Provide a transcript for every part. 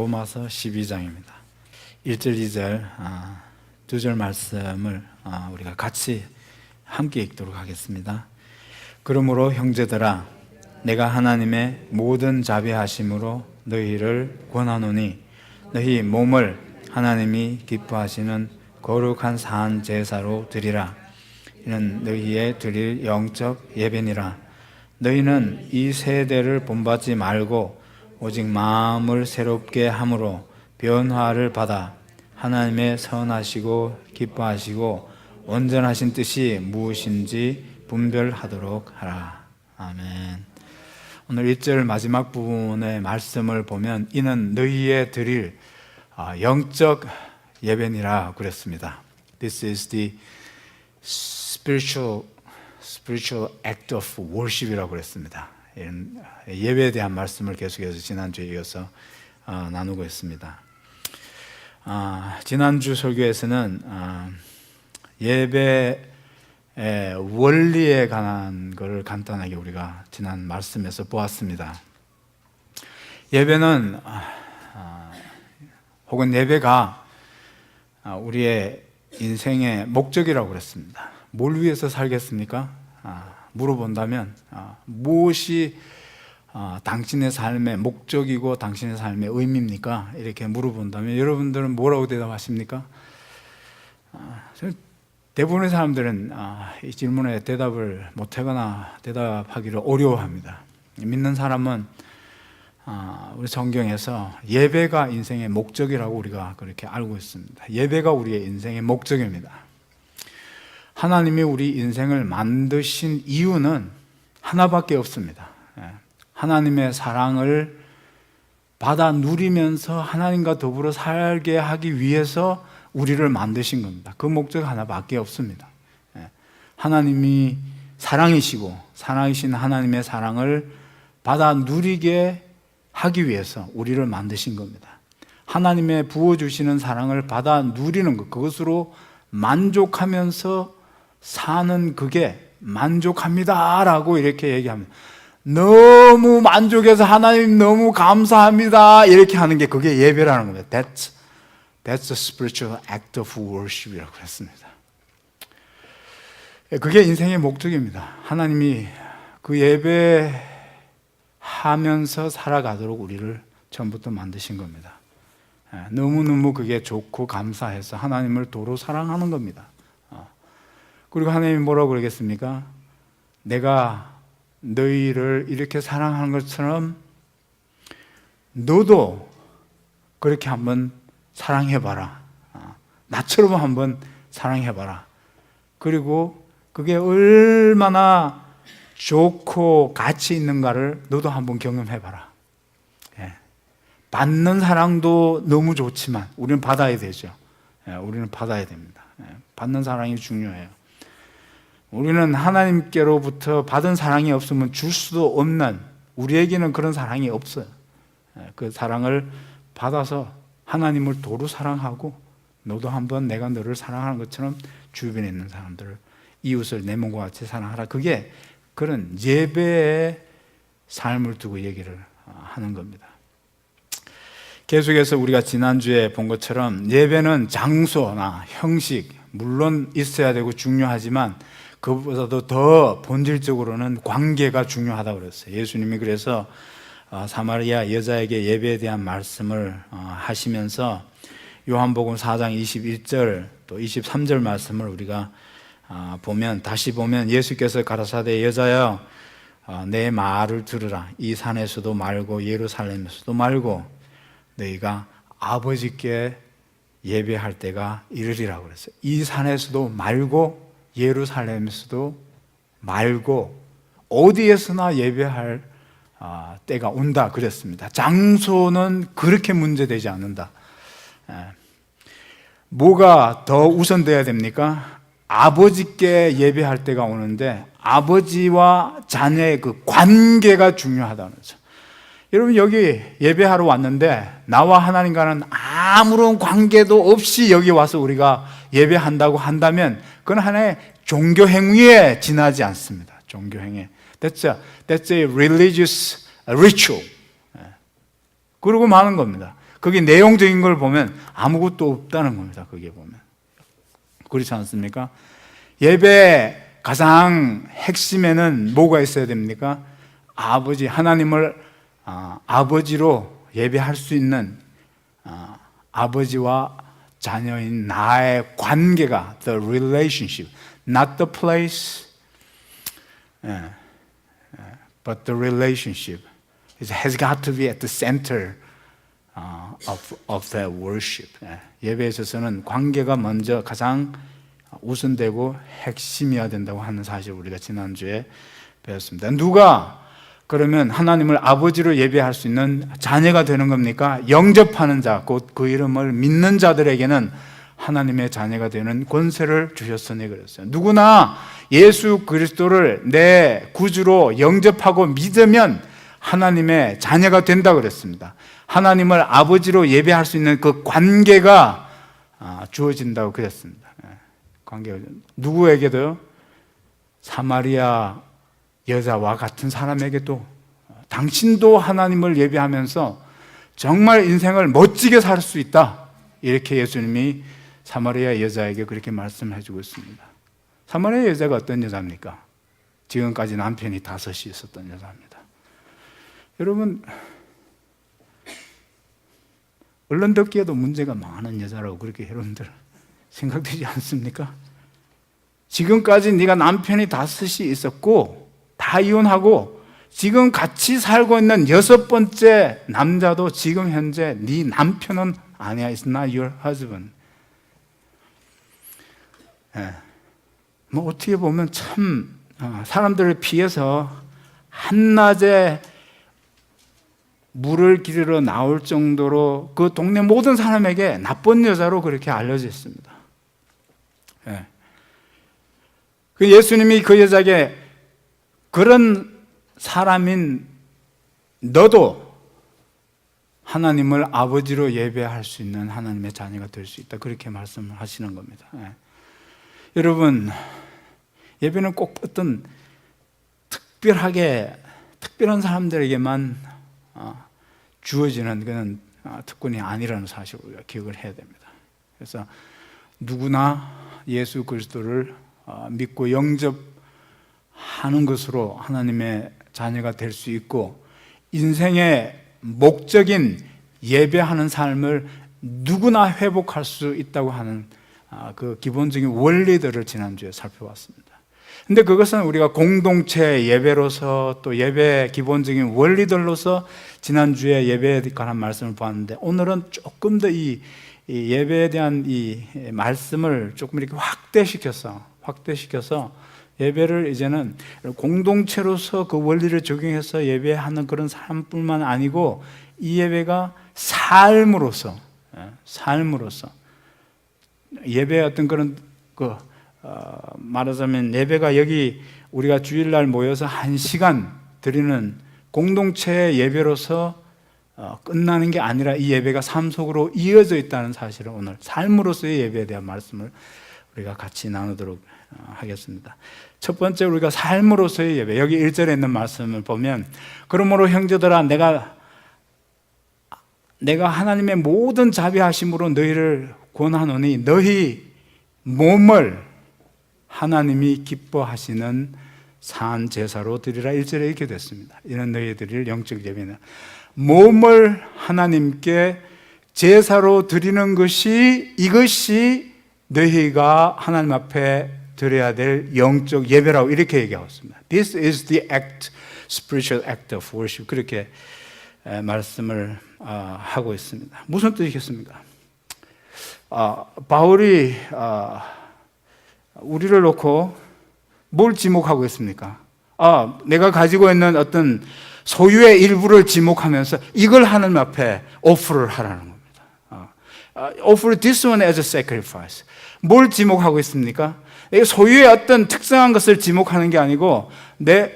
로마서 12장입니다. 1절, 2절 두 절 말씀을 우리가 같이 함께 읽도록 하겠습니다. 그러므로 형제들아 내가 하나님의 모든 자비하심으로 너희를 권하노니 너희 몸을 하나님이 기뻐하시는 거룩한 산 제사로 드리라. 이는 너희의 드릴 영적 예배니라. 너희는 이 세대를 본받지 말고 오직 마음을 새롭게 함으로 변화를 받아 하나님의 선하시고 기뻐하시고 온전하신 뜻이 무엇인지 분별하도록 하라. 아멘. 오늘 1절 마지막 부분의 말씀을 보면 이는 너희의 드릴 영적 예배니라 그랬습니다. This is the spiritual act of worship이라고 그랬습니다. 예배에 대한 말씀을 계속해서 지난주에 이어서 나누고 있습니다. 지난주 설교에서는 예배의 원리에 관한 것을 간단하게 우리가 지난 말씀에서 보았습니다. 예배는 혹은 예배가 우리의 인생의 목적이라고 그랬습니다. 뭘 위해서 살겠습니까? 물어본다면 무엇이 당신의 삶의 목적이고 당신의 삶의 의미입니까? 이렇게 물어본다면 여러분들은 뭐라고 대답하십니까? 대부분의 사람들은 이 질문에 대답을 못하거나 대답하기를 어려워합니다. 믿는 사람은 우리 성경에서 예배가 인생의 목적이라고 우리가 그렇게 알고 있습니다. 예배가 우리의 인생의 목적입니다. 하나님이 우리 인생을 만드신 이유는 하나밖에 없습니다. 하나님의 사랑을 받아 누리면서 하나님과 더불어 살게 하기 위해서 우리를 만드신 겁니다. 그 목적 하나밖에 없습니다. 하나님이 사랑이시고 사랑이신 하나님의 사랑을 받아 누리게 하기 위해서 우리를 만드신 겁니다. 하나님의 부어주시는 사랑을 받아 누리는 것, 그것으로 만족하면서 사는 그게 만족합니다라고 이렇게 얘기합니다. 너무 만족해서 하나님 너무 감사합니다 이렇게 하는 게 그게 예배라는 겁니다. That's a spiritual act of worship이라고 했습니다. 그게 인생의 목적입니다. 하나님이 그 예배하면서 살아가도록 우리를 처음부터 만드신 겁니다. 너무너무 그게 좋고 감사해서 하나님을 도로 사랑하는 겁니다. 그리고 하나님이 뭐라고 그러겠습니까? 내가 너희를 이렇게 사랑하는 것처럼 너도 그렇게 한번 사랑해봐라. 나처럼 한번 사랑해봐라. 그리고 그게 얼마나 좋고 가치 있는가를 너도 한번 경험해봐라. 받는 사랑도 너무 좋지만 우리는 받아야 되죠. 우리는 받아야 됩니다. 받는 사랑이 중요해요. 우리는 하나님께로부터 받은 사랑이 없으면 줄 수도 없는, 우리에게는 그런 사랑이 없어요. 그 사랑을 받아서 하나님을 도로 사랑하고 너도 한번 내가 너를 사랑하는 것처럼 주변에 있는 사람들을, 이웃을 내 몸과 같이 사랑하라. 그게 그런 예배의 삶을 두고 얘기를 하는 겁니다. 계속해서 우리가 지난주에 본 것처럼 예배는 장소나 형식 물론 있어야 되고 중요하지만 그것보다도 더 본질적으로는 관계가 중요하다고 그랬어요. 예수님이 그래서 사마리아 여자에게 예배에 대한 말씀을 하시면서 요한복음 4장 21절 또 23절 말씀을 우리가 다시 보면 예수께서 가라사대 여자여 내 말을 들으라. 이 산에서도 말고 예루살렘에서도 말고 너희가 아버지께 예배할 때가 이르리라고 그랬어요. 이 산에서도 말고 예루살렘에서도 말고 어디에서나 예배할 때가 온다 그랬습니다. 장소는 그렇게 문제되지 않는다. 뭐가 더 우선돼야 됩니까? 아버지께 예배할 때가 오는데 아버지와 자녀의 그 관계가 중요하다는 거죠. 여러분 여기 예배하러 왔는데 나와 하나님과는 아무런 관계도 없이 여기 와서 우리가 예배한다고 한다면 그건 하나의 종교 행위에 지나지 않습니다. 종교 행위. That's a religious ritual. 그러고 마는 겁니다. 거기 내용적인 걸 보면 아무것도 없다는 겁니다. 거기에 보면. 그렇지 않습니까? 예배 가장 핵심에는 뭐가 있어야 됩니까? 아버지, 하나님을 아버지로 예배할 수 있는 아버지와 자녀인 나의 관계가 the relationship, not the place, but the relationship. It has got to be at the center of the worship. 예배에 있어서는 관계가 먼저 가장 우선되고 핵심이어야 된다고 하는 사실을 우리가 지난주에 배웠습니다. 누가 그러면 하나님을 아버지로 예배할 수 있는 자녀가 되는 겁니까? 영접하는 자, 곧 그 이름을 믿는 자들에게는 하나님의 자녀가 되는 권세를 주셨으니 그랬어요. 누구나 예수 그리스도를 내 구주로 영접하고 믿으면 하나님의 자녀가 된다 그랬습니다. 하나님을 아버지로 예배할 수 있는 그 관계가 주어진다고 그랬습니다. 관계가 누구에게도요? 사마리아 여자와 같은 사람에게도 당신도 하나님을 예배하면서 정말 인생을 멋지게 살 수 있다. 이렇게 예수님이 사마리아 여자에게 그렇게 말씀해 주고 있습니다. 사마리아 여자가 어떤 여자입니까? 지금까지 남편이 5이 있었던 여자입니다. 여러분, 언론 듣기에도 문제가 많은 여자라고 그렇게 여러분들 생각되지 않습니까? 지금까지 네가 남편이 5이 있었고 다 이혼하고 지금 같이 살고 있는 6번째 남자도 지금 현재 네 남편은 아니야. It's not your husband. 뭐 어떻게 보면 참 사람들을 피해서 한낮에 물을 기르러 나올 정도로 그 동네 모든 사람에게 나쁜 여자로 그렇게 알려져 있습니다. 그 예수님이 그 여자에게 그런 사람인 너도 하나님을 아버지로 예배할 수 있는 하나님의 자녀가 될 수 있다. 그렇게 말씀을 하시는 겁니다. 여러분, 예배는 꼭 어떤 특별한 사람들에게만 주어지는 그런 특권이 아니라는 사실을 우리가 기억을 해야 됩니다. 그래서 누구나 예수 그리스도를 믿고 영접하는 것으로 하나님의 자녀가 될 수 있고 인생의 목적인 예배하는 삶을 누구나 회복할 수 있다고 하는 그 기본적인 원리들을 지난주에 살펴봤습니다. 근데 그것은 우리가 공동체 예배로서 또 예배 기본적인 원리들로서 지난주에 예배에 관한 말씀을 보았는데 오늘은 조금 더 이 예배에 대한 이 말씀을 조금 이렇게 확대시켜서 예배를 이제는 공동체로서 그 원리를 적용해서 예배하는 그런 삶뿐만 아니고 이 예배가 삶으로서 예배의 어떤 그런 말하자면 예배가 여기 우리가 주일날 모여서 1시간 드리는 공동체의 예배로서 끝나는 게 아니라 이 예배가 삶 속으로 이어져 있다는 사실을 오늘 삶으로서의 예배에 대한 말씀을 우리가 같이 나누도록 하겠습니다. 첫 번째 우리가 삶으로서의 예배, 여기 1절에 있는 말씀을 보면 그러므로 형제들아 내가 하나님의 모든 자비하심으로 너희를 권하노니 너희 몸을 하나님이 기뻐하시는 산 제사로 드리라. 1절에 이렇게 됐습니다. 이는 너희 드릴 영적 예배는 몸을 하나님께 제사로 드리는 이것이 너희가 하나님 앞에 드려야 될 영적 예배라고 이렇게 얘기하고 있습니다. This is the spiritual act of worship. 그렇게 말씀을 하고 있습니다. 무슨 뜻이겠습니까? 바울이 우리를 놓고 뭘 지목하고 있습니까? 내가 가지고 있는 어떤 소유의 일부를 지목하면서 이걸 하나님 앞에 오프를 하라는 겁니다. Offer this one as a sacrifice. 뭘 지목하고 있습니까? 소유의 어떤 특성한 것을 지목하는 게 아니고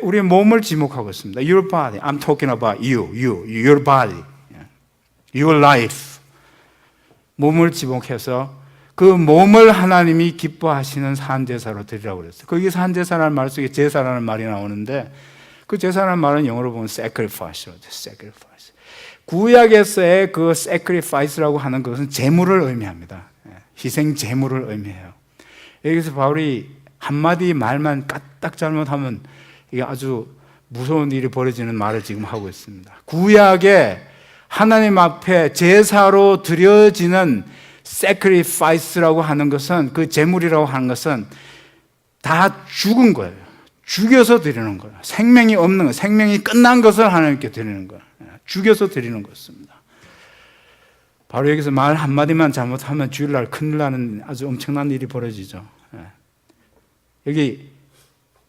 우리 몸을 지목하고 있습니다. Your body. I'm talking about your body, your life. 몸을 지목해서 그 몸을 하나님이 기뻐하시는 산제사로 드리라고 그랬어요. 거기 산제사라는 말 속에 제사라는 말이 나오는데 그 제사라는 말은 영어로 보면 sacrifice로 돼. sacrifice. 구약에서의 그 sacrifice라고 하는 것은 제물을 의미합니다. 희생 제물을 의미해요. 여기서 바울이 한마디 말만 까딱 잘못하면 이게 아주 무서운 일이 벌어지는 말을 지금 하고 있습니다. 구약에 하나님 앞에 제사로 드려지는 sacrifice라고 하는 것은, 그 제물이라고 하는 것은 다 죽은 거예요. 죽여서 드리는 거예요. 생명이 없는 거, 생명이 끝난 것을 하나님께 드리는 거예요. 죽여서 드리는 것입니다. 바로 여기서 말 한마디만 잘못하면 주일날 큰일 나는 아주 엄청난 일이 벌어지죠. 여기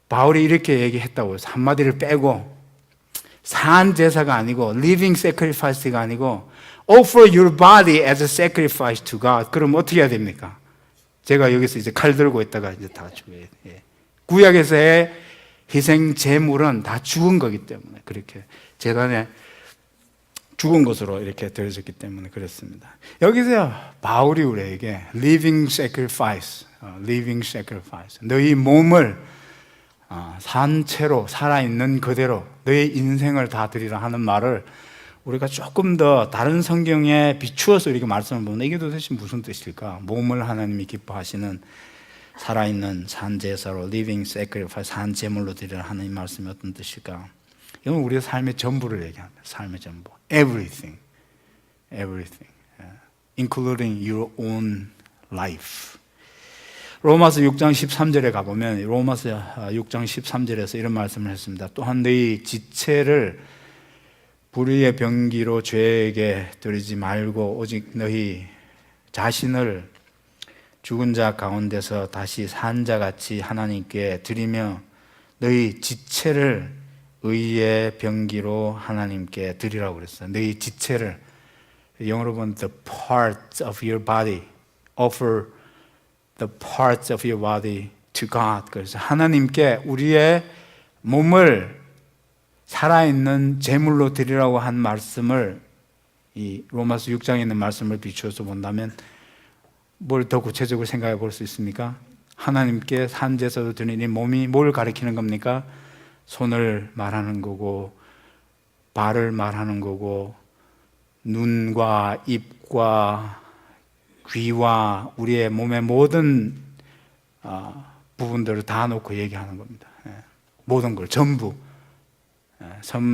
바울이 이렇게 얘기했다고 해서 한마디를 빼고, 산 제사가 아니고 living sacrifice가 아니고 offer your body as a sacrifice to God. 그럼 어떻게 해야 됩니까? 제가 여기서 이제 칼 들고 있다가 이제 다 죽어요. 구약에서의 희생 제물은 다 죽은 거기 때문에 그렇게 제단에 죽은 것으로 이렇게 되어졌기 때문에 그렇습니다. 여기서 바울이 우리에게 living sacrifice, 너희 몸을 산채로 살아있는 그대로 너희 인생을 다 드리라 하는 말을 우리가 조금 더 다른 성경에 비추어서 이렇게 말씀을 보면 이게 도대체 무슨 뜻일까? 몸을 하나님이 기뻐하시는 살아있는 산제사로 living sacrifice, 산제물로 드리라 하는 이 말씀이 어떤 뜻일까? 이건 우리의 삶의 전부를 얘기합니다. 삶의 전부, everything, including your own life. 로마서 6장 13절에 가보면 로마서 6장 13절에서 이런 말씀을 했습니다. 또한 너희 지체를 불의의 병기로 죄에게 드리지 말고 오직 너희 자신을 죽은 자 가운데서 다시 산 자같이 하나님께 드리며 너희 지체를 의의 병기로 하나님께 드리라고 그랬어요. 너희 지체를, 영어로 보면 the parts of your body, offer the parts of your body to God. 그래서 하나님께 우리의 몸을 살아있는 제물로 드리라고 한 말씀을, 이 로마서 6장에 있는 말씀을 비추어서 본다면 뭘 더 구체적으로 생각해 볼 수 있습니까? 하나님께 산제사로 드리는 이 몸이 뭘 가리키는 겁니까? 손을 말하는 거고, 발을 말하는 거고, 눈과 입과 귀와 우리의 몸의 모든 부분들을 다 놓고 얘기하는 겁니다. 모든 걸 전부,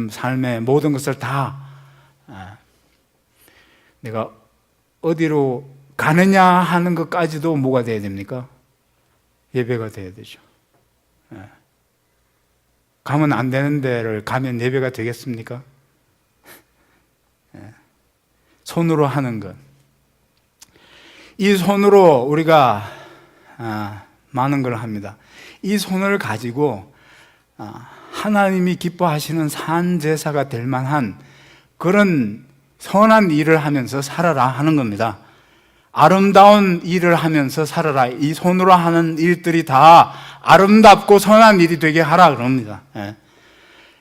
삶의 모든 것을 다, 내가 어디로 가느냐 하는 것까지도 뭐가 돼야 됩니까? 예배가 돼야 되죠. 가면 안 되는 데를 가면 예배가 되겠습니까? 손으로 하는 것, 이 손으로 우리가 많은 걸 합니다. 이 손을 가지고 하나님이 기뻐하시는 산제사가 될 만한 그런 선한 일을 하면서 살아라 하는 겁니다. 아름다운 일을 하면서 살아라. 이 손으로 하는 일들이 다 아름답고 선한 일이 되게 하라 그럽니다.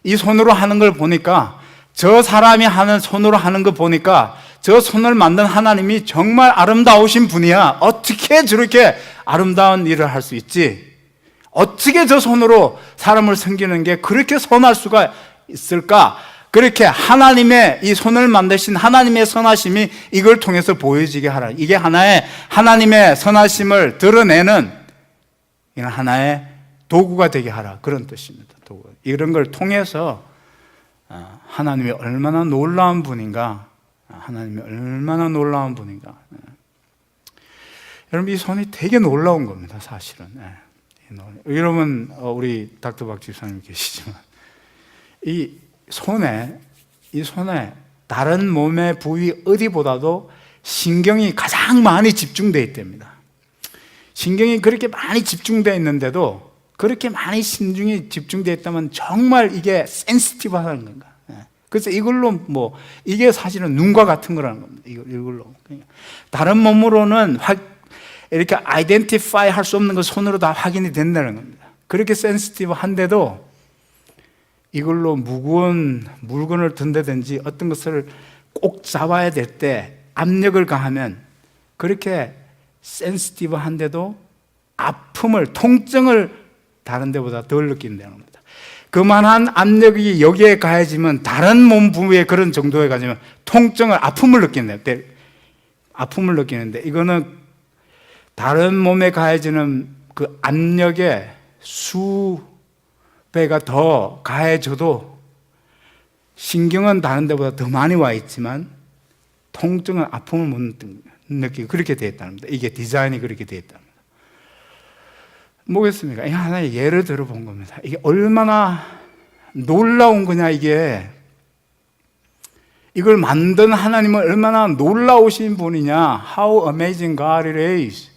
이 손으로 하는 걸 보니까, 저 사람이 하는 손으로 하는 거 보니까 저 손을 만든 하나님이 정말 아름다우신 분이야. 어떻게 저렇게 아름다운 일을 할 수 있지? 어떻게 저 손으로 사람을 섬기는 게 그렇게 선할 수가 있을까? 그렇게 하나님의, 이 손을 만드신 하나님의 선하심이 이걸 통해서 보여지게 하라. 이게 하나의 하나님의 선하심을 드러내는 하나의 도구가 되게 하라, 그런 뜻입니다. 도구. 이런 걸 통해서 하나님이 얼마나 놀라운 분인가, 하나님이 얼마나 놀라운 분인가. 여러분, 이 손이 되게 놀라운 겁니다, 사실은. 여러분, 우리 닥터박 집사님 계시지만 이 손에 다른 몸의 부위 어디보다도 신경이 가장 많이 집중되어 있답니다. 신경이 그렇게 많이 집중되어 있는데도, 그렇게 많이 신경이 집중되어 있다면 정말 이게 센시티브하다는 건가. 그래서 이걸로 이게 사실은 눈과 같은 거라는 겁니다. 이걸로. 다른 몸으로는 이렇게 아이덴티파이 할 수 없는 거 손으로 다 확인이 된다는 겁니다. 그렇게 센시티브한데도 이걸로 무거운 물건을 든다든지 어떤 것을 꼭 잡아야 될 때 압력을 가하면 그렇게 센시티브한데도 아픔을, 통증을 다른 데보다 덜 느낀다는 겁니다. 그만한 압력이 여기에 가해지면 다른 몸 부위에 그런 정도에 가지면 통증을, 아픔을 느끼는데, 이거는 다른 몸에 가해지는 그 압력에 수배가 더 가해져도 신경은 다른 데보다 더 많이 와 있지만 통증은, 아픔을 못 느끼고 그렇게 되어 있다는 겁니다. 이게 디자인이 그렇게 되어 있다는 겁니다. 뭐겠습니까? 이게 하나의 예를 들어 본 겁니다. 이게 얼마나 놀라운 거냐, 이게. 이걸 만든 하나님은 얼마나 놀라우신 분이냐. How amazing God it is.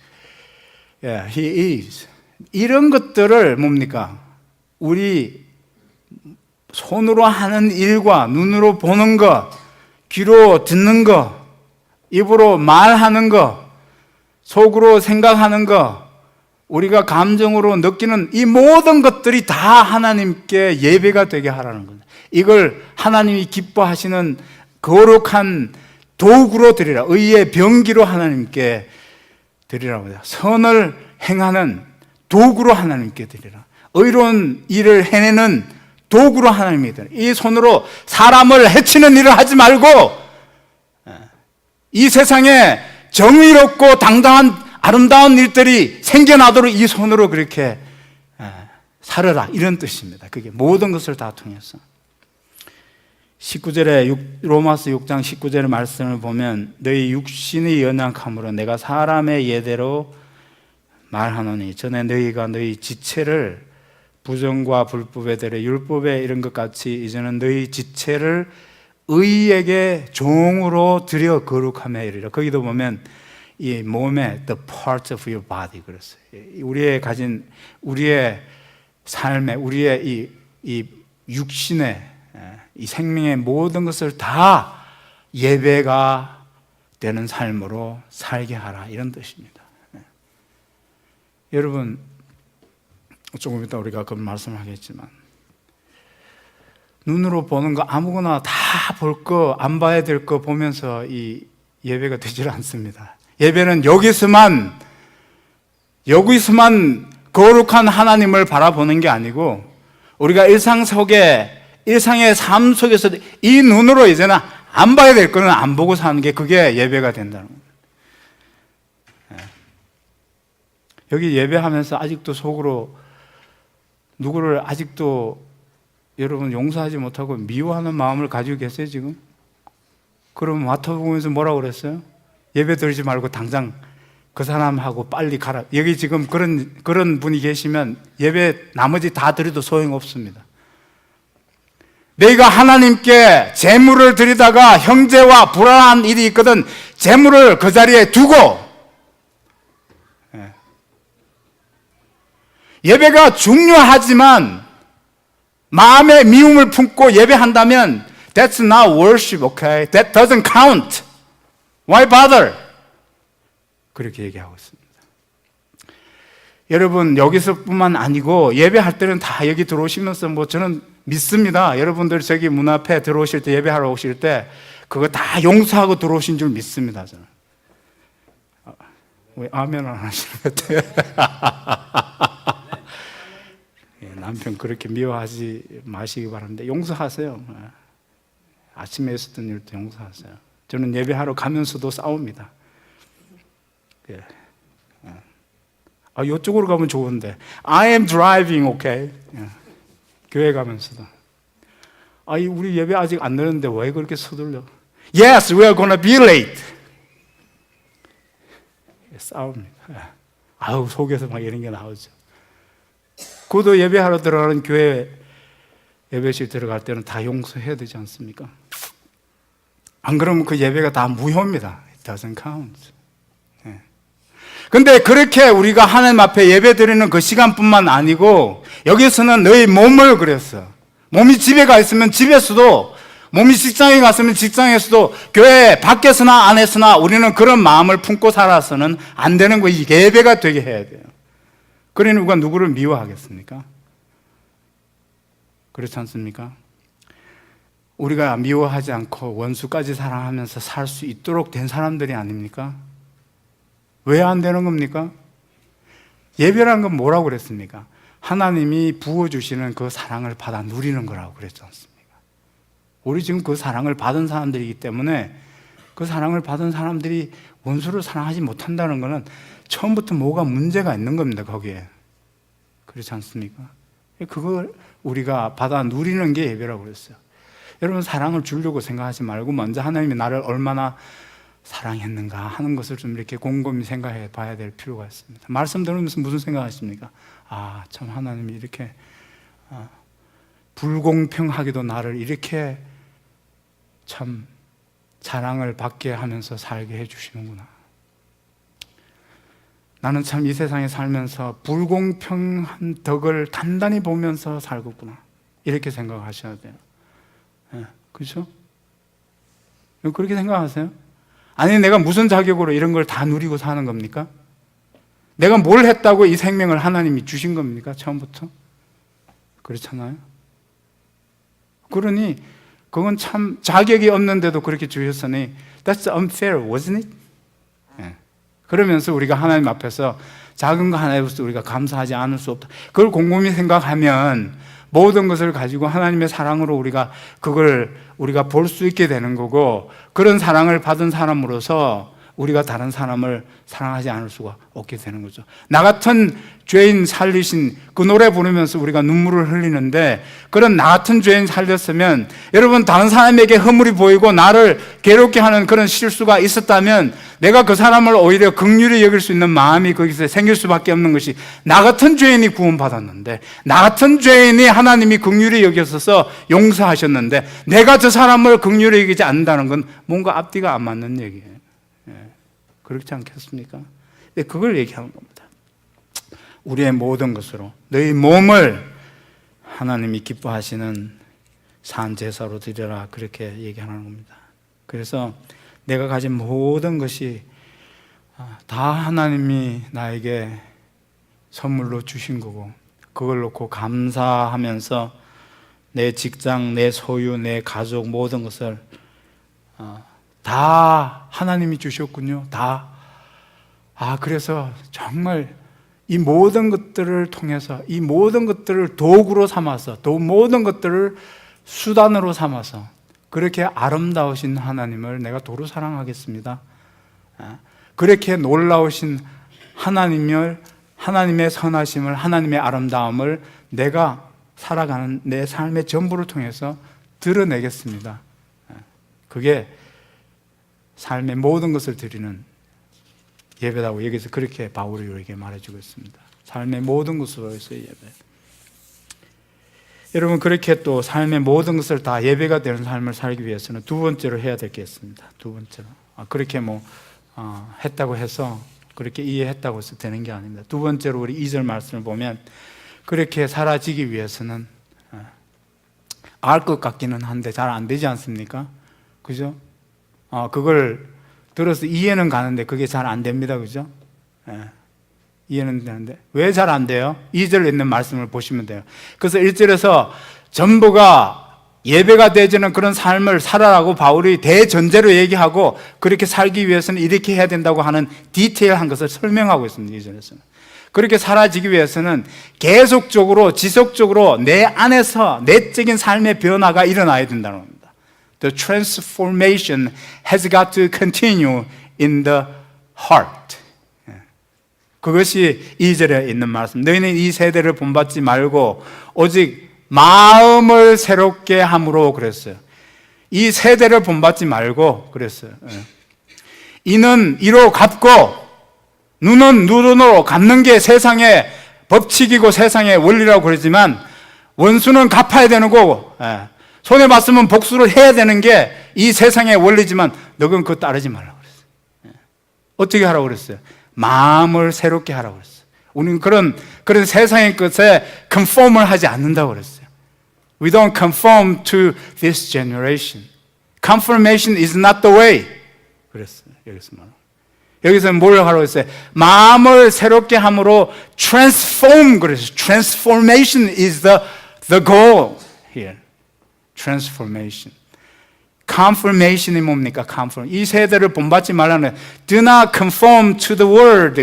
Yeah, He is. 이런 것들을 뭡니까? 우리 손으로 하는 일과 눈으로 보는 것, 귀로 듣는 것, 입으로 말하는 것, 속으로 생각하는 것, 우리가 감정으로 느끼는 이 모든 것들이 다 하나님께 예배가 되게 하라는 거예요. 이걸 하나님이 기뻐하시는 거룩한 도구로 드리라. 의의 병기로 하나님께 드리라고 해요. 선을 행하는 도구로 하나님께 드리라. 의로운 일을 해내는 도구로 하나님께 드리라. 이 손으로 사람을 해치는 일을 하지 말고 이 세상에 정의롭고 당당한 아름다운 일들이 생겨나도록 이 손으로 그렇게 살아라, 이런 뜻입니다. 그게 모든 것을 다 통해서. 19절에 로마서 6장 19절의 말씀을 보면 너희 육신의 연약함으로 내가 사람의 예대로 말하노니 전에 너희가 너희 지체를 부정과 불법에 대해 율법에 이런 것 같이 이제는 너희 지체를 의에게 종으로 드려 거룩함에 이르라. 거기도 보면 이 몸의 the parts of your body 그랬어요. 우리의 가진, 우리의 삶에, 우리의 이 육신의, 이 생명의 모든 것을 다 예배가 되는 삶으로 살게 하라, 이런 뜻입니다. 여러분, 조금 이따 우리가 그 말씀을 하겠지만 눈으로 보는 거 아무거나 다 볼 거, 안 봐야 될 거 보면서 이 예배가 되질 않습니다. 예배는 여기서만 거룩한 하나님을 바라보는 게 아니고 우리가 일상의 삶 속에서 이 눈으로 이제는 안 봐야 될 거는 안 보고 사는 게 그게 예배가 된다는 겁니다. 여기 예배하면서 아직도 속으로 누구를 아직도 여러분 용서하지 못하고 미워하는 마음을 가지고 계세요 지금? 그러면 마태복음에서 뭐라고 그랬어요? 예배 드리지 말고 당장 그 사람하고 빨리 가라. 여기 지금 그런 분이 계시면 예배 나머지 다 드려도 소용없습니다. 너희가 하나님께 제물을 드리다가 형제와 불화한 일이 있거든 제물을 그 자리에 두고, 예배가 중요하지만 마음의 미움을 품고 예배한다면 that's not worship, okay? That doesn't count. Why bother? 그렇게 얘기하고 있습니다. 여러분, 여기서뿐만 아니고 예배할 때는 다 여기 들어오시면서 저는 믿습니다. 여러분들 저기 문 앞에 들어오실 때, 예배하러 오실 때 그거 다 용서하고 들어오신 줄 믿습니다. 저는. 왜 아멘을 안 하시는 것 같아요? 남편 그렇게 미워하지 마시기 바랍니다. 용서하세요. 아침에 있었던 일도 용서하세요. 저는 예배하러 가면서도 싸웁니다. 이쪽으로 가면 좋은데 I am driving, okay? 교회 가면서도 우리 예배 아직 안 되는데 왜 그렇게 서둘러? Yes, we are gonna be late. 싸웁니다. 속에서 막 이런 게 나오죠. 그도 예배하러 들어가는 교회 예배실 들어갈 때는 다 용서해야 되지 않습니까? 안 그러면 그 예배가 다 무효입니다. It doesn't count. 근데 그렇게 우리가 하나님 앞에 예배 드리는 그 시간뿐만 아니고 여기서는 너희 몸을 그랬어. 몸이 집에 가 있으면 집에서도, 몸이 직장에 갔으면 직장에서도, 교회 밖에서나 안에서나 우리는 그런 마음을 품고 살아서는 안 되는 거, 이게 예배가 되게 해야 돼요. 그러니 누가 누구를 미워하겠습니까? 그렇지 않습니까? 우리가 미워하지 않고 원수까지 사랑하면서 살 수 있도록 된 사람들이 아닙니까? 왜 안 되는 겁니까? 예배라는 건 뭐라고 그랬습니까? 하나님이 부어주시는 그 사랑을 받아 누리는 거라고 그랬지 않습니까? 우리 지금 그 사랑을 받은 사람들이기 때문에 그 사랑을 받은 사람들이 원수를 사랑하지 못한다는 것은 처음부터 뭐가 문제가 있는 겁니다, 거기에. 그렇지 않습니까? 그걸 우리가 받아 누리는 게 예배라고 그랬어요. 여러분, 사랑을 주려고 생각하지 말고 먼저 하나님이 나를 얼마나 사랑했는가 하는 것을 좀 이렇게 곰곰이 생각해 봐야 될 필요가 있습니다. 말씀 들으면서 무슨 생각하십니까? 아, 참 하나님이 이렇게 불공평하게도 나를 이렇게 참 사랑을 받게 하면서 살게 해주시는구나. 나는 참 이 세상에 살면서 불공평한 덕을 단단히 보면서 살겠구나. 이렇게 생각하셔야 돼요. 그렇죠? 그렇게 생각하세요? 아니, 내가 무슨 자격으로 이런 걸 다 누리고 사는 겁니까? 내가 뭘 했다고 이 생명을 하나님이 주신 겁니까? 처음부터? 그렇잖아요. 그러니 그건 참 자격이 없는데도 그렇게 주셨으니 That's unfair, wasn't it? 그러면서 우리가 하나님 앞에서 작은 거 하나에 대해서 우리가 감사하지 않을 수 없다. 그걸 곰곰이 생각하면 모든 것을 가지고 하나님의 사랑으로 그걸 우리가 볼 수 있게 되는 거고, 그런 사랑을 받은 사람으로서 우리가 다른 사람을 사랑하지 않을 수가 없게 되는 거죠. 나 같은 죄인 살리신 그 노래 부르면서 우리가 눈물을 흘리는데, 그런 나 같은 죄인 살렸으면, 여러분, 다른 사람에게 허물이 보이고 나를 괴롭게 하는 그런 실수가 있었다면 내가 그 사람을 오히려 긍휼히 여길 수 있는 마음이 거기서 생길 수밖에 없는 것이, 나 같은 죄인이 구원받았는데, 나 같은 죄인이 하나님이 긍휼히 여기셔서 용서하셨는데 내가 저 사람을 긍휼히 여기지 않는다는 건 뭔가 앞뒤가 안 맞는 얘기예요. 그렇지 않겠습니까? 그걸 얘기하는 겁니다. 우리의 모든 것으로 너희 몸을 하나님이 기뻐하시는 산 제사로 드려라, 그렇게 얘기하는 겁니다. 그래서 내가 가진 모든 것이 다 하나님이 나에게 선물로 주신 거고, 그걸 놓고 감사하면서 내 직장, 내 소유, 내 가족 모든 것을 다 하나님이 주셨군요. 다. 그래서 정말 이 모든 것들을 통해서, 이 모든 것들을 도구로 삼아서, 모든 것들을 수단으로 삼아서 그렇게 아름다우신 하나님을 내가 도로 사랑하겠습니다. 그렇게 놀라우신 하나님을, 하나님의 선하심을, 하나님의 아름다움을 내가 살아가는 내 삶의 전부를 통해서 드러내겠습니다. 그게 삶의 모든 것을 드리는 예배라고 여기서 그렇게 바울이 우리에게 말해주고 있습니다. 삶의 모든 것으로서의 예배. 여러분, 그렇게 또 삶의 모든 것을 다 예배가 되는 삶을 살기 위해서는 두 번째로 해야 될 게 있습니다. 두 번째로. 그렇게 했다고 해서, 그렇게 이해했다고 해서 되는 게 아닙니다. 두 번째로 우리 2절 말씀을 보면, 그렇게 사라지기 위해서는 알 것 같기는 한데 잘 안 되지 않습니까? 그죠? 그걸 들어서 이해는 가는데 그게 잘 안 됩니다. 그죠? 이해는 되는데 왜 잘 안 돼요? 2절에 있는 말씀을 보시면 돼요. 그래서 1절에서 전부가 예배가 되지는 그런 삶을 살아라고 바울이 대전제로 얘기하고, 그렇게 살기 위해서는 이렇게 해야 된다고 하는 디테일한 것을 설명하고 있습니다. 2절에서는 그렇게 살아지기 위해서는 계속적으로 지속적으로 내 안에서 내적인 삶의 변화가 일어나야 된다는 겁니다. The transformation has got to continue in the heart. 그것이 2절에 있는 말씀. 너희는 이 세대를 본받지 말고 오직 마음을 새롭게 함으로, 그랬어요. 이 세대를 본받지 말고 그랬어요. 이는 이로 갚고 눈은 눈으로 갚는 게 세상의 법칙이고 세상의 원리라고 그러지만, 원수는 갚아야 되는 거고, 손해 봤으면 복수를 해야 되는 게 이 세상의 원리지만, 너는 그거 따르지 말라고 그랬어요. 어떻게 하라고 그랬어요? 마음을 새롭게 하라고 그랬어요. 우리는 그런 세상의 것에 conform을 하지 않는다고 그랬어요. We don't conform to this generation. Confirmation is not the way. 그랬어요. 여기서 뭘 하라고 했어요? 마음을 새롭게 함으로 transform, 그랬어요. Transformation is the goal here. Transformation. Confirmation이 뭡니까? Confirm. 이 세대를 본받지 말라는, do not conform to the world.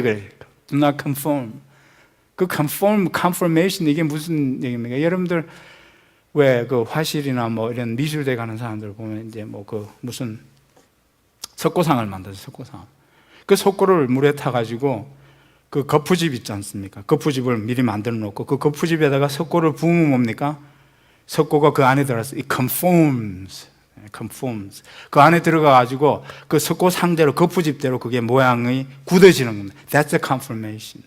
Do not conform. 그 confirmation 이게 무슨 얘기입니까? 여러분들 왜 그 화실이나 뭐 이런 미술대 가는 사람들 보면 이제 뭐 그 무슨 석고상을 만들죠, 석고상. 그 석고를 물에 타가지고 그 거푸집 있지 않습니까? 거푸집을 미리 만들어 놓고 그 거푸집에다가 석고를 부으면 뭡니까? 석고가 그 안에 들어가서 it conforms. 그 안에 들어가가지고 그 석고 상대로 거푸집대로 그게 모양이 굳어지는 겁니다. That's a confirmation.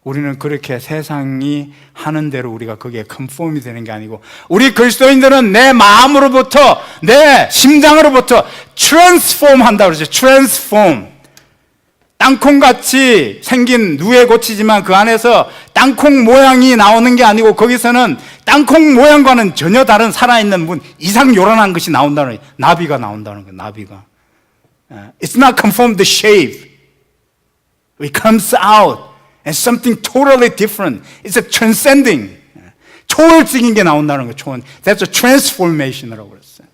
우리는 그렇게 세상이 하는 대로 우리가 거기에 컨폼이 되는 게 아니고, 우리 그리스도인들은 내 마음으로부터, 내 심장으로부터 트랜스폼 한다고 그러죠. 트랜스폼. 땅콩같이 생긴 누에 고치지만 그 안에서 땅콩 모양이 나오는 게 아니고, 거기서는 땅콩 모양과는 전혀 다른 살아있는 이상 요란한 것이 나온다는 거예요. 나비가 나온다는 거예요. 나비가. It's not conformed the shape. It comes out. And something totally different. It's a transcending. 초월적인 게 나온다는 거예요. 초월. That's a transformation이라고 그랬어요.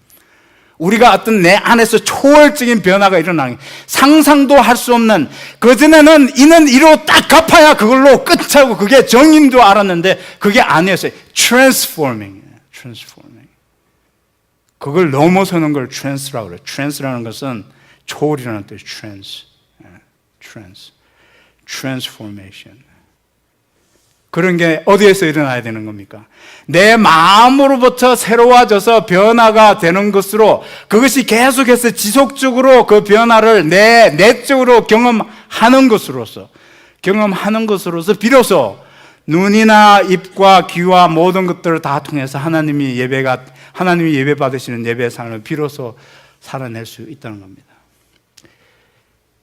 우리가 어떤 내 안에서 초월적인 변화가 일어나는 거예요. 상상도 할 수 없는, 그전에는 이는 이로 딱 갚아야 그걸로 끝하고 그게 정인 줄 알았는데 그게 아니었어요. Transforming. 그걸 넘어서는 걸 trans라고 그래요. trans라는 것은 초월이라는 뜻이에요. transformation. 그런 게 어디에서 일어나야 되는 겁니까? 내 마음으로부터 새로워져서 변화가 되는 것으로, 그것이 계속해서 지속적으로 그 변화를 내 내적으로 경험하는 것으로서 비로소 눈이나 입과 귀와 모든 것들을 다 통해서 하나님이 예배 받으시는 예배의 삶을 비로소 살아낼 수 있다는 겁니다.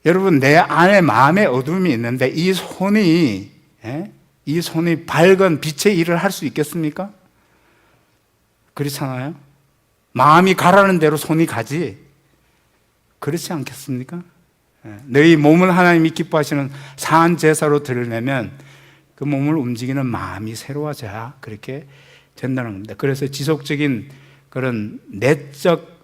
여러분, 내 안에 마음의 어둠이 있는데 이 손이 밝은 빛의 일을 할 수 있겠습니까? 그렇잖아요. 마음이 가라는 대로 손이 가지. 그렇지 않겠습니까? 너희 몸을 하나님이 기뻐하시는 사한 제사로 드리려면 그 몸을 움직이는 마음이 새로워져야 그렇게 된다는 겁니다. 그래서 지속적인 그런 내적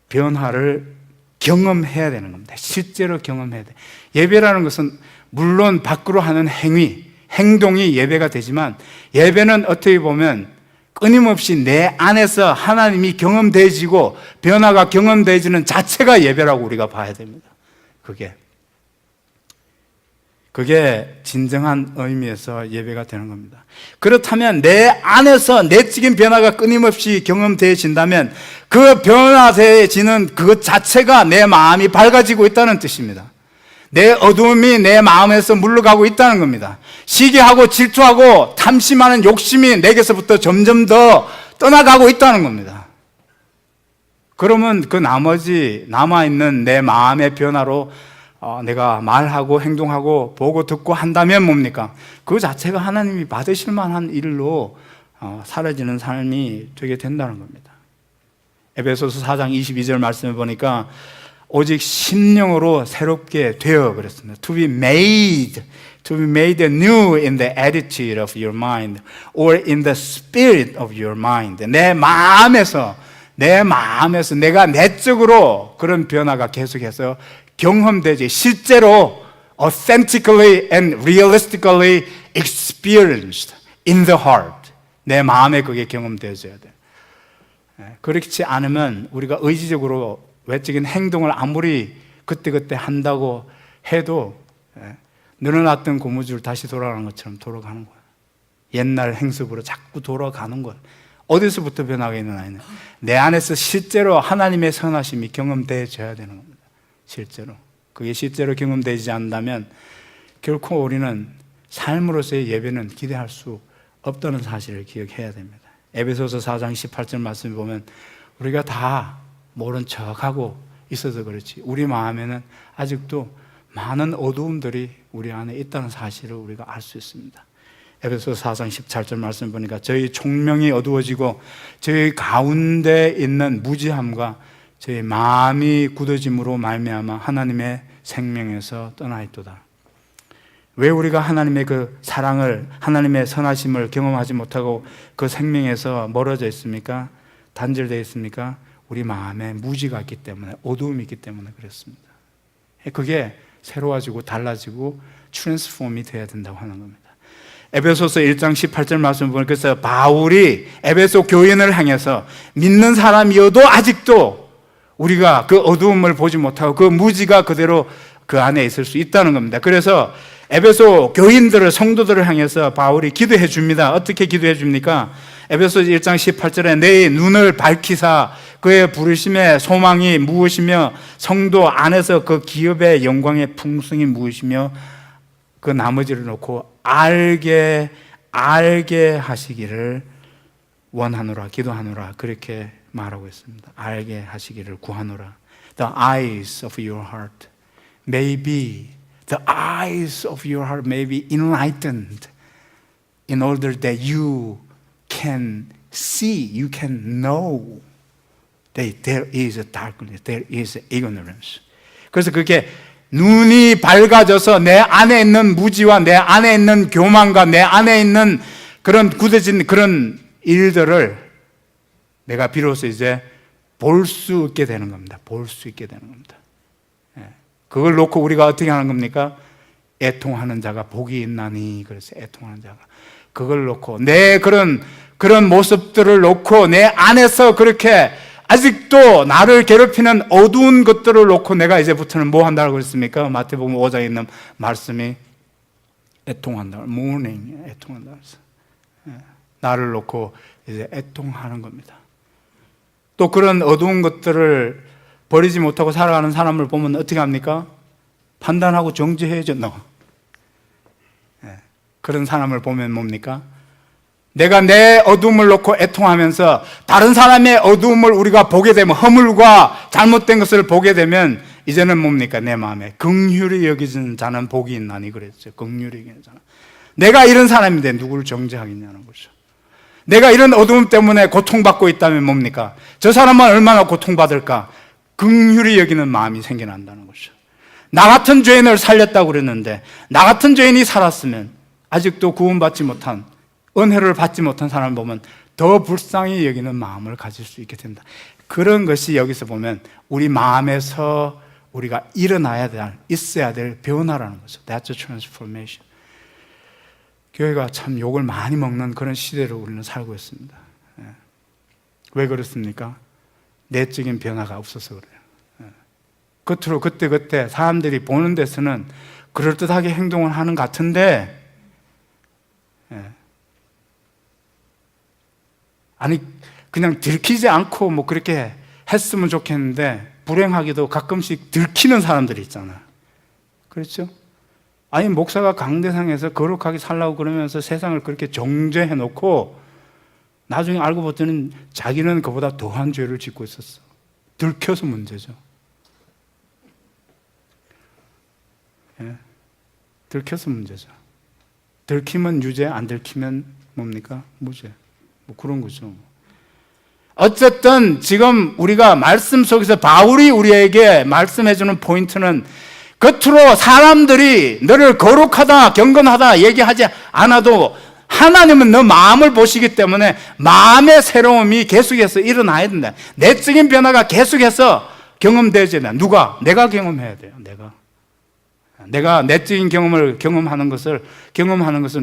변화를 경험해야 되는 겁니다. 실제로 경험해야 돼. 예배라는 것은 물론 밖으로 하는 행동이 예배가 되지만, 예배는 어떻게 보면 끊임없이 내 안에서 하나님이 경험되어지고 변화가 경험되어지는 자체가 예배라고 우리가 봐야 됩니다. 그게 진정한 의미에서 예배가 되는 겁니다. 그렇다면 내 안에서 내적인 변화가 끊임없이 경험되어진다면 그 변화되어지는 그것 자체가 내 마음이 밝아지고 있다는 뜻입니다. 내 어둠이 내 마음에서 물러가고 있다는 겁니다. 시기하고 질투하고 탐심하는 욕심이 내게서부터 점점 더 떠나가고 있다는 겁니다. 그러면 그 나머지 남아있는 내 마음의 변화로 내가 말하고 행동하고 보고 듣고 한다면 뭡니까? 그 자체가 하나님이 받으실 만한 일로 사라지는 삶이 되게 된다는 겁니다. 에베소서 4장 22절 말씀을 보니까 오직 심령으로 새롭게 되어 그랬습니다. To be made new in the attitude of your mind or in the spirit of your mind. 내 마음에서 내가 내적으로 그런 변화가 계속해서 경험되지, 실제로 authentically and realistically experienced in the heart. 내 마음에 그게 경험되어져야 돼요. 그렇지 않으면 우리가 의지적으로 외적인 행동을 아무리 그때그때 한다고 해도 늘어났던 고무줄 다시 돌아가는 것처럼 돌아가는 거예요. 옛날 행습으로 자꾸 돌아가는 거예요. 어디서부터 변화가 일어나냐? 내 안에서 실제로 하나님의 선하심이 경험되어져야 되는 겁니다. 실제로. 그게 실제로 경험되지 않는다면 결코 우리는 삶으로서의 예배는 기대할 수 없다는 사실을 기억해야 됩니다. 에베소서 4장 18절 말씀을 보면 우리가 다 모른 척하고 있어서 그렇지 우리 마음에는 아직도 많은 어두움들이 우리 안에 있다는 사실을 우리가 알 수 있습니다. 에베소서 4장 17절 말씀 보니까 저희 총명이 어두워지고 저희 가운데 있는 무지함과 저희 마음이 굳어짐으로 말미암아 하나님의 생명에서 떠나 있도다. 왜 우리가 하나님의 그 사랑을, 하나님의 선하심을 경험하지 못하고 그 생명에서 멀어져 있습니까? 단절되어 있습니까? 우리 마음에 무지가 있기 때문에, 어두움이 있기 때문에 그렇습니다. 그게 새로워지고 달라지고 트랜스폼이 되어야 된다고 하는 겁니다. 에베소서 1장 18절 말씀 보면 그래서 바울이 에베소 교인을 향해서 믿는 사람이어도 아직도 우리가 그 어두움을 보지 못하고 그 무지가 그대로 그 안에 있을 수 있다는 겁니다. 그래서 에베소 교인들을, 성도들을 향해서 바울이 기도해 줍니다. 어떻게 기도해 줍니까? 에베소 1장 18절에 내 눈을 밝히사 그의 부르심의 소망이 무엇이며 성도 안에서 그 기업의 영광의 풍성이 무엇이며 그 나머지를 놓고 알게 하시기를 원하노라, 기도하노라, 그렇게 말하고 있습니다. 알게 하시기를 구하노라. The eyes of your heart may be, the eyes of your heart may be enlightened in order that you can see, you can know that there is a darkness, there is ignorance. 그래서 그게 눈이 밝아져서 내 안에 있는 무지와 내 안에 있는 교만과 내 안에 있는 그런 굳어진 그런 일들을 내가 비로소 이제 볼 수 있게 되는 겁니다. 볼 수 있게 되는 겁니다. 그걸 놓고 우리가 어떻게 하는 겁니까? 애통하는 자가 복이 있나니. 그래서 애통하는 자가 그걸 놓고 내 그런 모습들을 놓고 내 안에서 그렇게 아직도 나를 괴롭히는 어두운 것들을 놓고 내가 이제부터는 뭐 한다고 그랬습니까? 마태복음 5장에 있는 말씀이 애통한다. mourning, 애통한다. 나를 놓고 이제 애통하는 겁니다. 또 그런 어두운 것들을 버리지 못하고 살아가는 사람을 보면 어떻게 합니까? 판단하고 정죄해야죠. 그런 사람을 보면 뭡니까? 내가 내 어두움을 놓고 애통하면서 다른 사람의 어두움을 우리가 보게 되면, 허물과 잘못된 것을 보게 되면 이제는 뭡니까? 내 마음에 긍휼히 여기는 자는 복이 있나니 그랬죠. 긍휼히 여기는 자는. 내가 이런 사람인데 누구를 정죄하겠냐는 거죠. 내가 이런 어두움 때문에 고통받고 있다면 뭡니까? 저 사람은 얼마나 고통받을까? 긍휼히 여기는 마음이 생겨난다는 거죠. 나 같은 죄인을 살렸다고 그랬는데 나 같은 죄인이 살았으면 아직도 구원받지 못한, 은혜를 받지 못한 사람을 보면 더 불쌍히 여기는 마음을 가질 수 있게 된다. 그런 것이 여기서 보면 우리 마음에서 우리가 있어야 될 변화라는 거죠. That's a transformation. 교회가 참 욕을 많이 먹는 그런 시대로 우리는 살고 있습니다. 왜 그렇습니까? 내적인 변화가 없어서 그래요. 겉으로 그때 사람들이 보는 데서는 그럴듯하게 행동을 하는 것 같은데, 아니 그냥 들키지 않고 뭐 그렇게 했으면 좋겠는데 불행하게도 가끔씩 들키는 사람들이 있잖아요. 그렇죠? 아니 목사가 강대상에서 거룩하게 살라고 그러면서 세상을 그렇게 정죄해 놓고 나중에 알고 봤더니 자기는 그보다 더한 죄를 짓고 있었어. 들켜서 문제죠. 들켜서 문제죠. 들키면 유죄, 안 들키면 뭡니까? 무죄. 뭐 그런 거죠. 어쨌든 지금 우리가 말씀 속에서 바울이 우리에게 말씀해주는 포인트는 겉으로 사람들이 너를 거룩하다, 경건하다 얘기하지 않아도 하나님은 너 마음을 보시기 때문에 마음의 새로움이 계속해서 일어나야 된다. 내적인 변화가 계속해서 경험되어야 된다. 누가? 내가 경험해야 돼요. 내가 내적인 경험을 경험하는 것을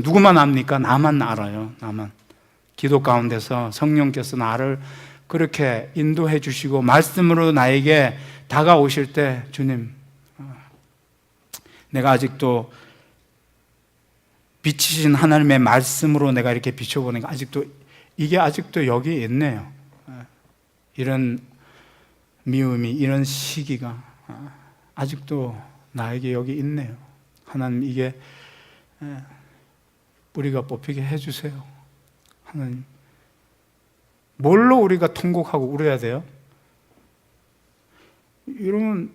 누구만 압니까? 나만 알아요. 나만. 기도 가운데서 성령께서 나를 그렇게 인도해 주시고 말씀으로 나에게 다가오실 때, 주님, 내가 아직도 비치신 하나님의 말씀으로 내가 이렇게 비춰보니까 이게 아직도 여기 있네요. 이런 미움이, 이런 시기가 아직도 나에게 여기 있네요. 하나님, 이게 우리가 뽑히게 해주세요. 하나님, 뭘로 우리가 통곡하고 울어야 돼요? 여러분,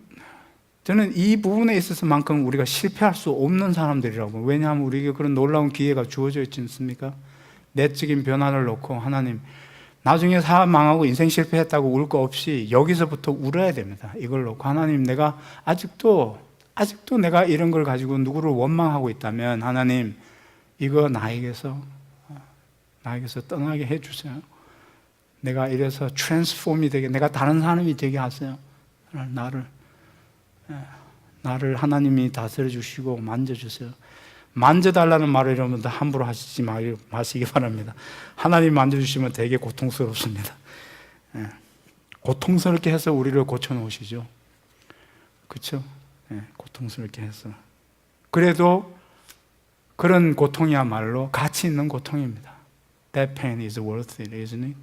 저는 이 부분에 있어서만큼 우리가 실패할 수 없는 사람들이라고. 왜냐하면 우리에게 그런 놀라운 기회가 주어져 있지 않습니까? 내적인 변화를 놓고 하나님, 나중에 사업 망하고 인생 실패했다고 울 거 없이 여기서부터 울어야 됩니다. 이걸 놓고 하나님, 내가 아직도 내가 이런 걸 가지고 누구를 원망하고 있다면 하나님, 이거 나에게서 떠나게 해주세요. 내가 이래서 트랜스폼이 되게, 내가 다른 사람이 되게 하세요. 나를 하나님이 다스려 주시고 만져주세요. 만져달라는 말을 여러분들 함부로 하시지 마시기 바랍니다. 하나님 만져주시면 되게 고통스럽습니다. 예. 고통스럽게 해서 우리를 고쳐놓으시죠. 그렇죠? 예, 고통스럽게 해서. 그래도 그런 고통이야말로 가치 있는 고통입니다. That pain is worth it, isn't it?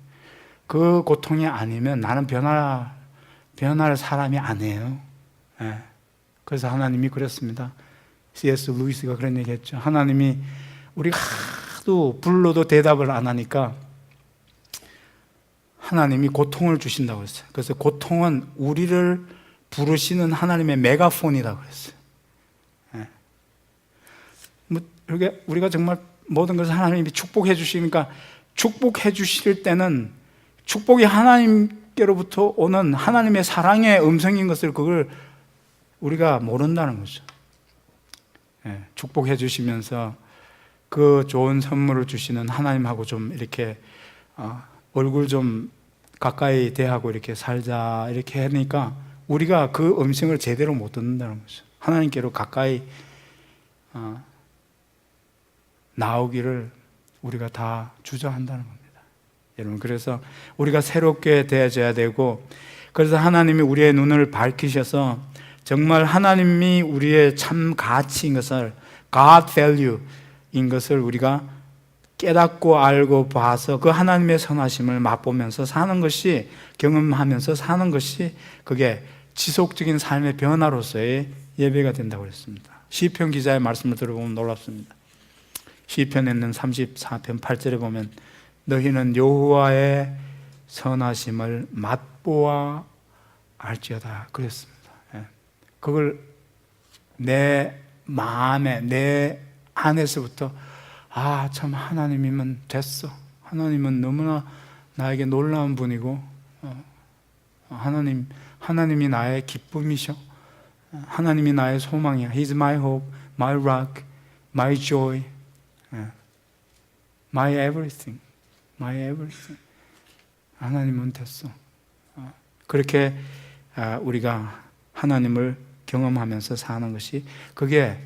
그 고통이 아니면 나는 변할 사람이 아니에요. 예. 그래서 하나님이 그랬습니다. C.S. 루이스가 그런 얘기 했죠. 하나님이 우리가 하도 불러도 대답을 안 하니까 하나님이 고통을 주신다고 했어요. 그래서 고통은 우리를 부르시는 하나님의 메가폰이라고 그랬어요. 예. 뭐, 우리가 정말 모든 것을 하나님이 축복해 주시니까 축복해 주실 때는 축복이 하나님께로부터 오는 하나님의 사랑의 음성인 것을 그걸 우리가 모른다는 거죠. 예, 축복해 주시면서 그 좋은 선물을 주시는 하나님하고 좀 이렇게 얼굴 좀 가까이 대하고 이렇게 살자 이렇게 하니까 우리가 그 음성을 제대로 못 듣는다는 거죠. 하나님께로 가까이 나오기를 우리가 다 주저한다는 겁니다. 여러분, 그래서 우리가 새롭게 되어져야 되고, 그래서 하나님이 우리의 눈을 밝히셔서 정말 하나님이 우리의 참 가치인 것을, God value인 것을 우리가 깨닫고 알고 봐서 그 하나님의 선하심을 맛보면서 사는 것이, 경험하면서 사는 것이 그게 지속적인 삶의 변화로서의 예배가 된다고 그랬습니다. 시편 기자의 말씀을 들어보면 놀랍습니다. 시편에 있는 34편 8절에 보면 너희는 여호와의 선하심을 맛보아 알지어다 그랬습니다. 그걸 내 마음에, 내 안에서부터 참 하나님이면 됐어. 하나님은 너무나 나에게 놀라운 분이고 하나님이 나의 기쁨이셔. 하나님이 나의 소망이야. He's my hope, my rock, my joy, my everything, my everything. 하나님은 됐어. 그렇게 우리가 하나님을 경험하면서 사는 것이 그게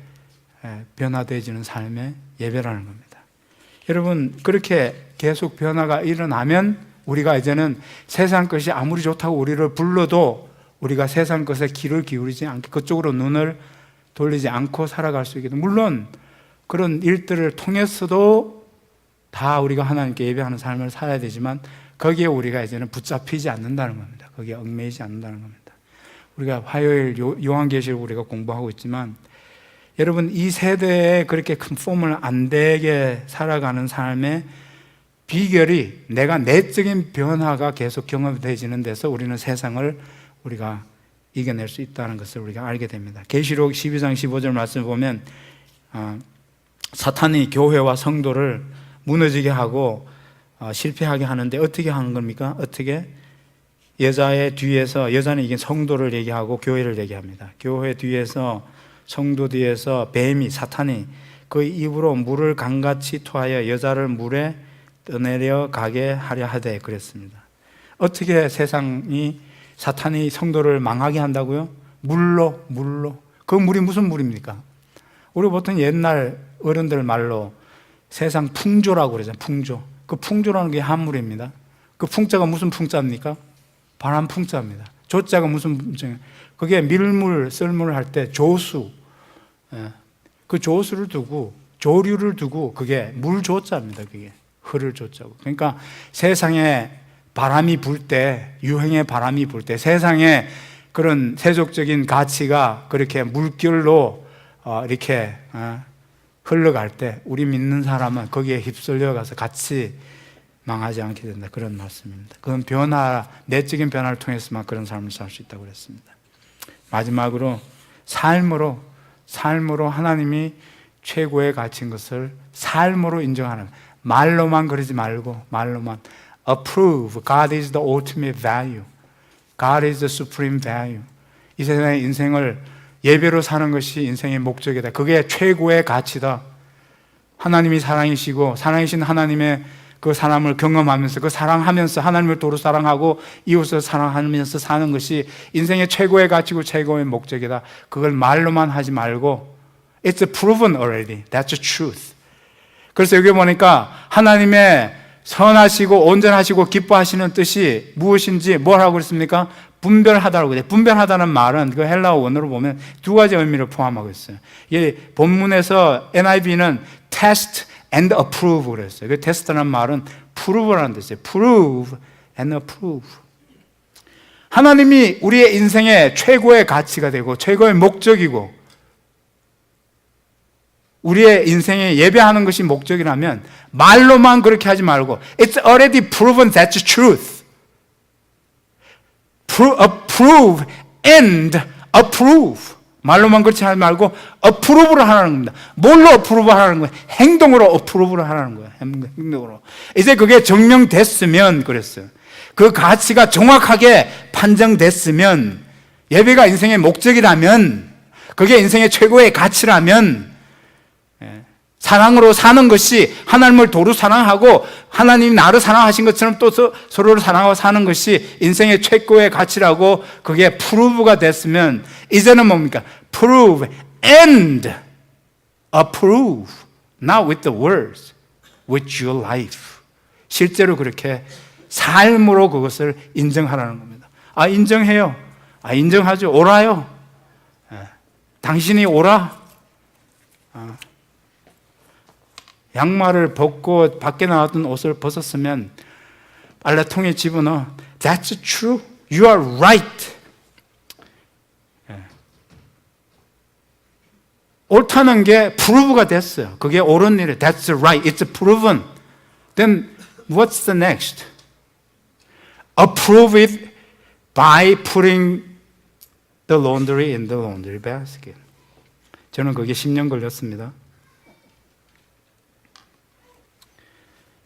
변화되어지는 삶의 예배라는 겁니다. 여러분, 그렇게 계속 변화가 일어나면 우리가 이제는 세상 것이 아무리 좋다고 우리를 불러도 우리가 세상 것에 귀를 기울이지 않게, 그쪽으로 눈을 돌리지 않고 살아갈 수 있게 됩니다. 물론 그런 일들을 통해서도 다 우리가 하나님께 예배하는 삶을 살아야 되지만 거기에 우리가 이제는 붙잡히지 않는다는 겁니다. 거기에 얽매이지 않는다는 겁니다. 우리가 화요일 요한계시록 우리가 공부하고 있지만 여러분, 이 세대에 그렇게 큰 폼을 안 되게 살아가는 삶의 비결이 내가 내적인 변화가 계속 경험되어지는 데서 우리는 세상을 우리가 이겨낼 수 있다는 것을 우리가 알게 됩니다. 계시록 12장 15절 말씀을 보면 사탄이 교회와 성도를 무너지게 하고 실패하게 하는데 어떻게 하는 겁니까? 어떻게? 여자의 뒤에서, 여자는 이게 성도를 얘기하고 교회를 얘기합니다. 교회 뒤에서, 성도 뒤에서 뱀이, 사탄이 그 입으로 물을 강같이 토하여 여자를 물에 떠내려 가게 하려 하되 그랬습니다. 어떻게 사탄이 성도를 망하게 한다고요? 물로. 그 물이 무슨 물입니까? 우리 보통 옛날 어른들 말로 세상 풍조라고 그러잖아요. 풍조. 그 풍조라는 게 한물입니다. 그 풍자가 무슨 풍자입니까? 바람 풍자입니다. 조자가 무슨 풍자예요? 그게 밀물, 썰물 할 때 조수. 그 조수를 두고, 조류를 두고, 그게 물조자입니다. 그게. 흐를 조자고. 그러니까 세상에 바람이 불 때, 유행의 바람이 불 때, 세상에 그런 세속적인 가치가 그렇게 물결로 이렇게 흘러갈 때 우리 믿는 사람은 거기에 휩쓸려 가서 같이 망하지 않게 된다. 그런 말씀입니다. 그건 내적인 변화를 통해서만 그런 삶을 살 수 있다고 그랬습니다. 마지막으로 삶으로 하나님이 최고의 가치인 것을 삶으로 인정하는, 말로만 그러지 말고 말로만 approve. God is the ultimate value. God is the supreme value. 이 세상의 인생을 예배로 사는 것이 인생의 목적이다. 그게 최고의 가치다. 하나님이 사랑이시고 사랑이신 하나님의 그 사람을 경험하면서 그 사랑하면서 하나님을 도로 사랑하고 이웃을 사랑하면서 사는 것이 인생의 최고의 가치고 최고의 목적이다. 그걸 말로만 하지 말고 It's proven already. That's the truth. 그래서 여기 보니까 하나님의 선하시고 온전하시고 기뻐하시는 뜻이 무엇인지 뭘 하고 있습니까? 분별하다라고 그래요. 분별하다는 말은 그 헬라어 원어로 보면 두 가지 의미를 포함하고 있어요. 이 본문에서 NIV는 test and approve 그랬어요. 그 test라는 말은 prove라는 뜻이에요. prove and approve. 하나님이 우리의 인생의 최고의 가치가 되고 최고의 목적이고 우리의 인생에 예배하는 것이 목적이라면 말로만 그렇게 하지 말고 It's already proven that's truth. Approve and approve. 말로만 그렇게 하지 말고 approve를 하라는 겁니다. 뭘로 approve 하라는 거예요? 행동으로 approve를 하라는 거예요. 행동으로. 이제 그게 증명됐으면 그랬어요. 그 가치가 정확하게 판정됐으면 예배가 인생의 목적이라면 그게 인생의 최고의 가치라면 사랑으로 사는 것이 하나님을 도로 사랑하고 하나님이 나를 사랑하신 것처럼 또 서로를 사랑하고 사는 것이 인생의 최고의 가치라고 그게 프루브가 됐으면 이제는 뭡니까? Prove and approve. Not with the words, with your life. 실제로 그렇게 삶으로 그것을 인정하라는 겁니다. 아, 인정해요. 아, 인정하죠. 옳아요. 당신이 옳아. 양말을 벗고 밖에 나왔던 옷을 벗었으면 빨래통에 집어넣어. That's true. You are right. 옳다는 게 프루브가 됐어요. 그게 옳은 일이에요. That's right. It's proven. Then what's the next? Approve it by putting the laundry in the laundry basket. 저는 그게 10년 걸렸습니다.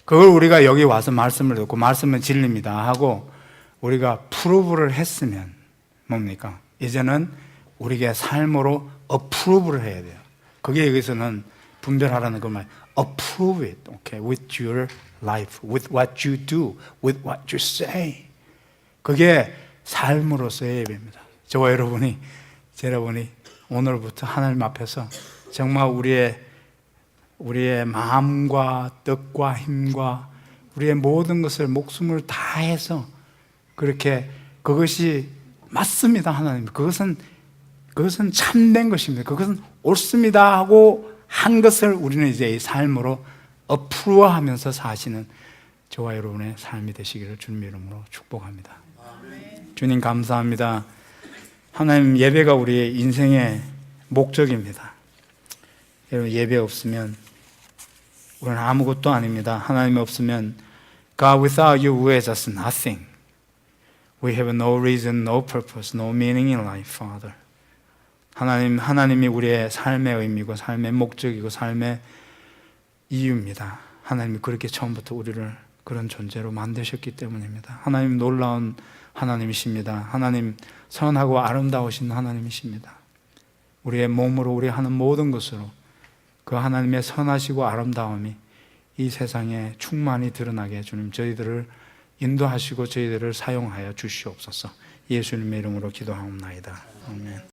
그걸 우리가 여기 와서 말씀을 듣고 말씀은 진리입니다 하고 우리가 프루브를 했으면 뭡니까? 이제는 우리에게 삶으로 어프루브를 해야 돼요. 그게 여기서는 분별하라는 그 말. Approve it, okay, with your life, with what you do, with what you say. 그게 삶으로서의 예배입니다. 저와 여러분이 오늘부터 하나님 앞에서 정말 우리의 마음과 뜻과 힘과 우리의 모든 것을 목숨을 다해서 그렇게 그것이 맞습니다. 하나님. 그것은 참된 것입니다. 그것은 옳습니다 하고 한 것을 우리는 이제 이 삶으로 어프로하면서 사시는 저와 여러분의 삶이 되시기를 주님의 이름으로 축복합니다. 아멘. 주님 감사합니다. 하나님, 예배가 우리의 인생의 목적입니다. 여러분, 예배 없으면 우리는 아무것도 아닙니다. 하나님 없으면 God, without you, we are just nothing. We have no reason, no purpose, no meaning in life, Father. 하나님이 우리의 삶의 의미고 삶의 목적이고 삶의 이유입니다. 하나님이 그렇게 처음부터 우리를 그런 존재로 만드셨기 때문입니다. 하나님 놀라운 하나님이십니다. 하나님 선하고 아름다우신 하나님이십니다. 우리의 몸으로 우리 하는 모든 것으로 그 하나님의 선하시고 아름다움이 이 세상에 충만히 드러나게 주님 저희들을 인도하시고 저희들을 사용하여 주시옵소서. 예수님의 이름으로 기도하옵나이다. 아멘.